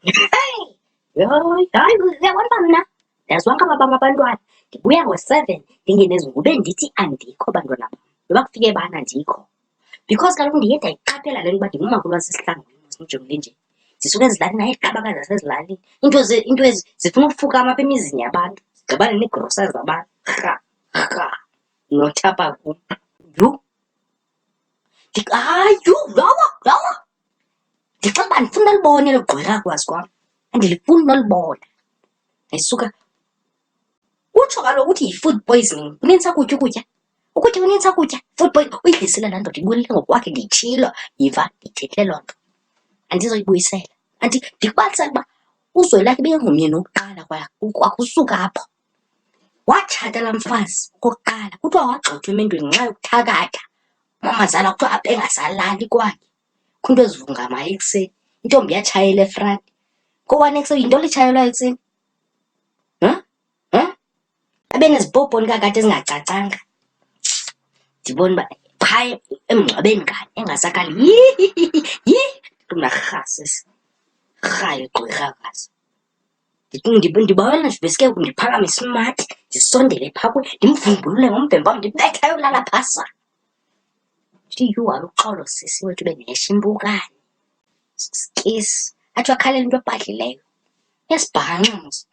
Hayi uyabona mna ndaziwonke abam abantwana ndibuya ngo-7 ndingene ezingubeni ndithi andikho bantwana bam noba kufike bani andikho because kaloku ndiye ndayiqaphela le nto uba ndingumakhulu wasesihlangwini mosnijongile nje zisuke ezilalini naye iqabakazi zasezilalini into ezi zifuna ukufukama apha emizini yabantu zigqibane neegrosa zabantu rha nothapha kum hayi lawa ndicinga uba ndifuna nolibona elo gqwirha kwazi kwam andilifuni nolibona ndisuka utsho kaloku uthi yi-food poisoning unintsi ukutya unintsi ukutya food poisoning uyidlisile laa ndoda ibulile ngokwakhe ndiyitshilo yiva ndiyithethile loo nto andizoyibuyisela ndikubalisela uba uzwelakhe bekengomyeni wokuqala kwakusuka apho watshata laa mfazi okokuqala kuthiwa wagxothwa emendweni ngenxa yokuthakatha mamazala kuthiwa apha engasalali kwakhe khunto ezivungamayo ekuseni intombi yatshayela efranti kowane ekuseni yinto litshayelwayo ekuseni abe nezibhobhoni kakade ezingacacanga ndibona uba phaya emngcwabeni ngani engasakali mna rhasisi rhayo gqwirhakazi ndibawela ndiveske ndiphakame smart ndisondele phaa kuye ndimvumbulule ngombhemba wam ndibetha yolala phasa ndithi yhu aluxolo sisi wethu benehsha impukane skisi athi wakhalela into ebhadlileyo uyasibhanxa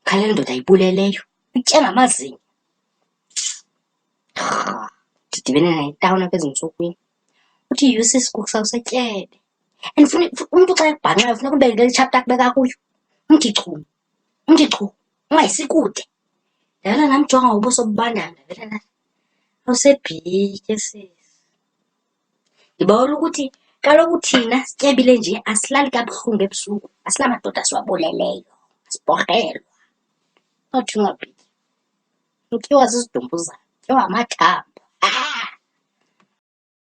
khalela indoda ayibuleleyo utye ngamazinyo ndidibene naye etawuni apha ezintsukwini uthi yhu sisi kusawusetyebe and umntu xa ekubhanxayo funeka ubekele itshapta akubeka kuyo umthi chu ungayisikude ndavela namjonga ngobuso obubandayo ndavela nathi awusebhitye sisi ndibawela ukuthi kaloku thina sityebile nje asilali kabuhlungu ebusuku asinamadoda siwabuleleyo asiborhelwa othi ungabhityi utyiwa zizidumbuzana utyiwa amathanga